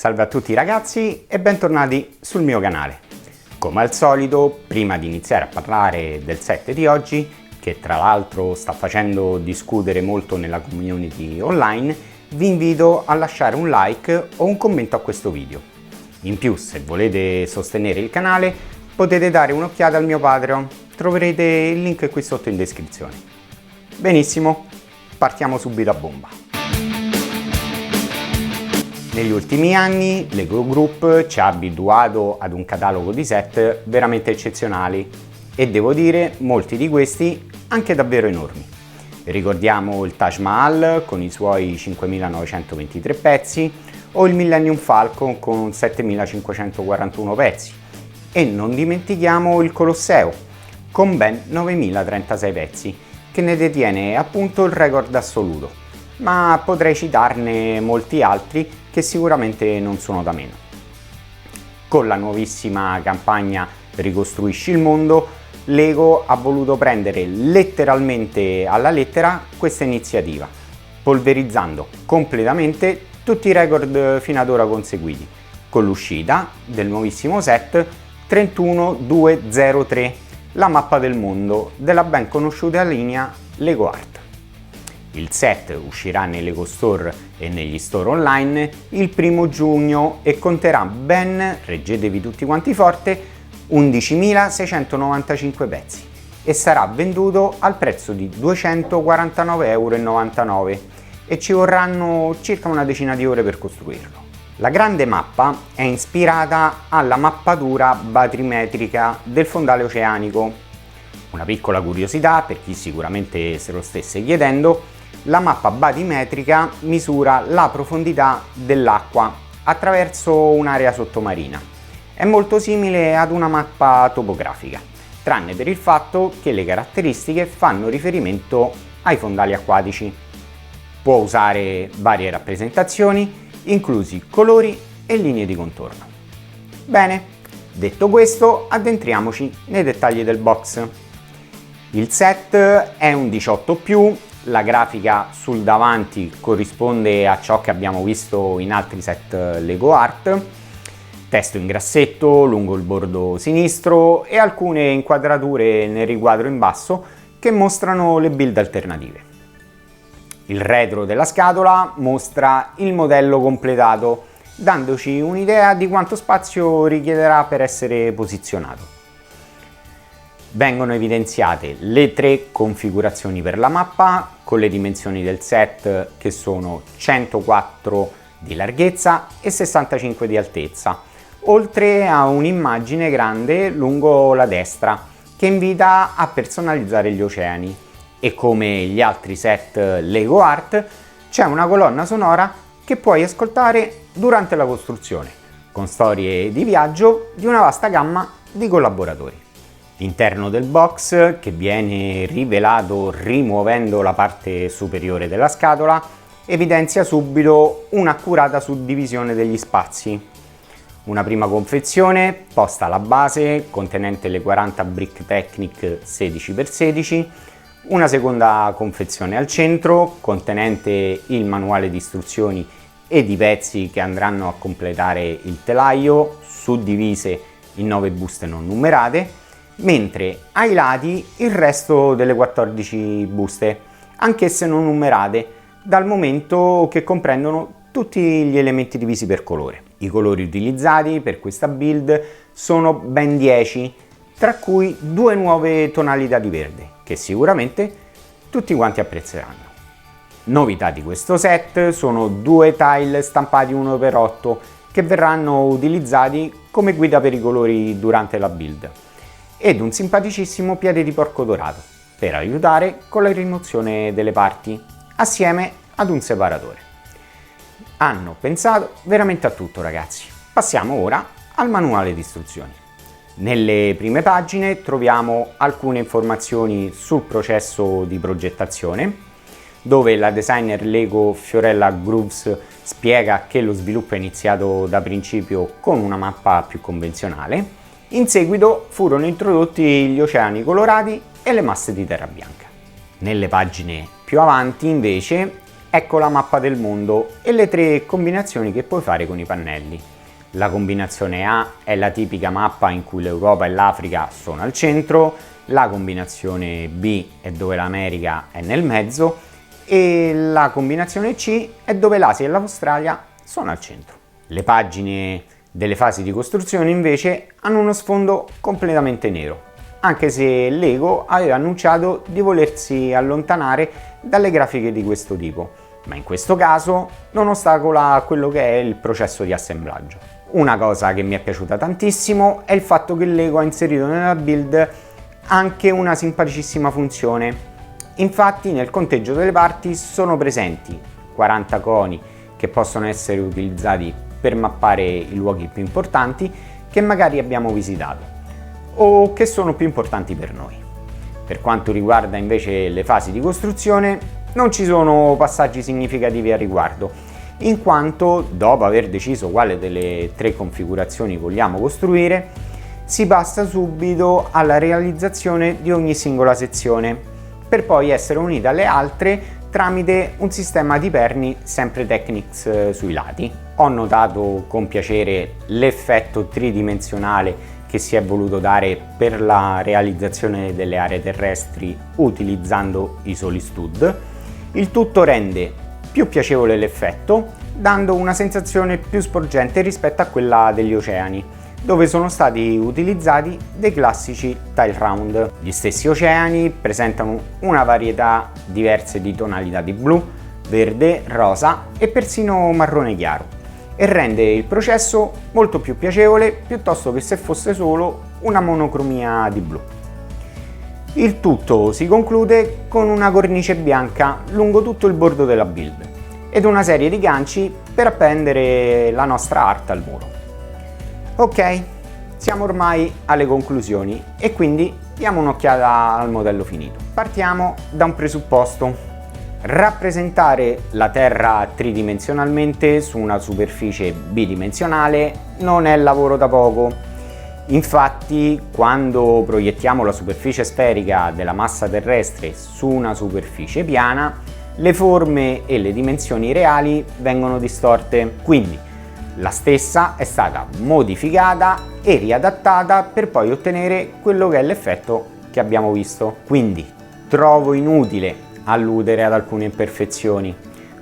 Salve a tutti ragazzi e bentornati sul mio canale. Come al solito, prima di iniziare a parlare del set di oggi, che tra l'altro sta facendo discutere molto nella community online, vi invito a lasciare un like o un commento a questo video. In più, se volete sostenere il canale, potete dare un'occhiata al mio Patreon, troverete il link qui sotto in descrizione. Benissimo, partiamo subito a bomba. Negli ultimi anni Lego Group ci ha abituato ad un catalogo di set veramente eccezionali e devo dire molti di questi anche davvero enormi. Ricordiamo il Taj Mahal con i suoi 5.923 pezzi o il Millennium Falcon con 7.541 pezzi e non dimentichiamo il Colosseo con ben 9.036 pezzi che ne detiene appunto il record assoluto, ma potrei citarne molti altri che sicuramente non sono da meno. Con la nuovissima campagna Ricostruisci il mondo, Lego ha voluto prendere letteralmente alla lettera questa iniziativa, polverizzando completamente tutti i record fino ad ora conseguiti, con l'uscita del nuovissimo set 31203, la mappa del mondo della ben conosciuta linea Lego Art. Il set uscirà nei Lego Store e negli store online il 1° giugno e conterà ben, reggetevi tutti quanti forte, 11.695 pezzi e sarà venduto al prezzo di 249,99 € e ci vorranno circa una decina di ore per costruirlo. La grande mappa è ispirata alla mappatura batrimetrica del fondale oceanico. Una piccola curiosità per chi sicuramente se lo stesse chiedendo: la mappa batimetrica misura la profondità dell'acqua attraverso un'area sottomarina. È molto simile ad una mappa topografica, tranne per il fatto che le caratteristiche fanno riferimento ai fondali acquatici. Può usare varie rappresentazioni, inclusi colori e linee di contorno. Bene, detto questo, addentriamoci nei dettagli del box. Il set è un 18+, la grafica sul davanti corrisponde a ciò che abbiamo visto in altri set Lego Art, testo in grassetto lungo il bordo sinistro e alcune inquadrature nel riquadro in basso che mostrano le build alternative. Il retro della scatola mostra il modello completato, dandoci un'idea di quanto spazio richiederà per essere posizionato. Vengono evidenziate le 3 configurazioni per la mappa con le dimensioni del set che sono 104 di larghezza e 65 di altezza, oltre a un'immagine grande lungo la destra che invita a personalizzare gli oceani e come gli altri set Lego Art c'è una colonna sonora che puoi ascoltare durante la costruzione, con storie di viaggio di una vasta gamma di collaboratori. L'interno del box, che viene rivelato rimuovendo la parte superiore della scatola, evidenzia subito un'accurata suddivisione degli spazi. Una prima confezione posta alla base contenente le 40 Brick Technic 16x16, una seconda confezione al centro contenente il manuale di istruzioni ed i pezzi che andranno a completare il telaio, suddivise in 9 buste non numerate, mentre ai lati il resto delle 14 buste, anch'esse non numerate, dal momento che comprendono tutti gli elementi divisi per colore. I colori utilizzati per questa build sono ben 10, tra cui 2 nuove tonalità di verde, che sicuramente tutti quanti apprezzeranno. Novità di questo set sono 2 tile stampati 1x8 che verranno utilizzati come guida per i colori durante la build, ed un simpaticissimo piede di porco dorato per aiutare con la rimozione delle parti, assieme ad un separatore. Hanno pensato veramente a tutto ragazzi. Passiamo ora al manuale di istruzioni. Nelle prime pagine troviamo alcune informazioni sul processo di progettazione, dove la designer Lego Fiorella Grooves spiega che lo sviluppo è iniziato da principio con una mappa più convenzionale. In seguito furono introdotti gli oceani colorati e le masse di terra bianca. Nelle pagine più avanti invece ecco la mappa del mondo e le 3 combinazioni che puoi fare con i pannelli. La combinazione A è la tipica mappa in cui l'Europa e l'Africa sono al centro, la combinazione B è dove l'America è nel mezzo e la combinazione C è dove l'Asia e l'Australia sono al centro. Le pagine delle fasi di costruzione invece hanno uno sfondo completamente nero, anche se Lego aveva annunciato di volersi allontanare dalle grafiche di questo tipo, ma in questo caso non ostacola quello che è il processo di assemblaggio. Una cosa che mi è piaciuta tantissimo è il fatto che Lego ha inserito nella build anche una simpaticissima funzione. Infatti nel conteggio delle parti sono presenti 40 coni che possono essere utilizzati per mappare i luoghi più importanti che magari abbiamo visitato o che sono più importanti per noi. Per quanto riguarda invece le fasi di costruzione, non ci sono passaggi significativi a riguardo, in quanto dopo aver deciso quale delle 3 configurazioni vogliamo costruire, si passa subito alla realizzazione di ogni singola sezione, per poi essere unita alle altre tramite un sistema di perni sempre Technics sui lati. Ho notato con piacere l'effetto tridimensionale che si è voluto dare per la realizzazione delle aree terrestri utilizzando i soli stud. Il tutto rende più piacevole l'effetto, dando una sensazione più sporgente rispetto a quella degli oceani, dove sono stati utilizzati dei classici tile round. Gli stessi oceani presentano una varietà diversa di tonalità di blu, verde, rosa e persino marrone chiaro, e rende il processo molto più piacevole piuttosto che se fosse solo una monocromia di blu. Il tutto si conclude con una cornice bianca lungo tutto il bordo della build ed una serie di ganci per appendere la nostra art al muro. Ok, siamo ormai alle conclusioni e quindi diamo un'occhiata al modello finito. Partiamo da un presupposto: rappresentare la Terra tridimensionalmente su una superficie bidimensionale non è lavoro da poco. Infatti, quando proiettiamo la superficie sferica della massa terrestre su una superficie piana, le forme e le dimensioni reali vengono distorte. Quindi la stessa è stata modificata e riadattata per poi ottenere quello che è l'effetto che abbiamo visto. Quindi trovo inutile alludere ad alcune imperfezioni,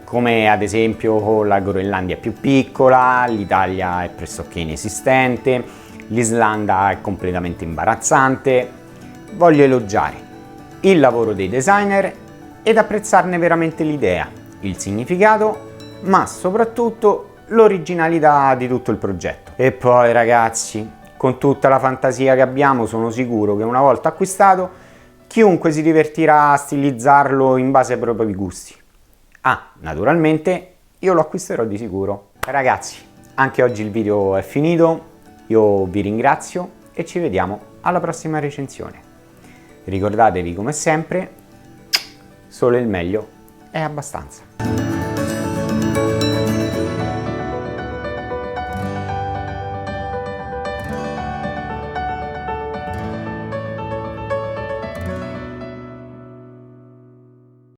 come ad esempio la Groenlandia è più piccola, l'Italia è pressoché inesistente, l'Islanda è completamente imbarazzante. Voglio elogiare il lavoro dei designer ed apprezzarne veramente l'idea, il significato, ma soprattutto l'originalità di tutto il progetto. E poi ragazzi, con tutta la fantasia che abbiamo, sono sicuro che una volta acquistato, chiunque si divertirà a stilizzarlo in base ai propri gusti. Ah, naturalmente io lo acquisterò di sicuro. Ragazzi, anche oggi il video è finito. Io vi ringrazio e ci vediamo alla prossima recensione. Ricordatevi come sempre, solo il meglio è abbastanza.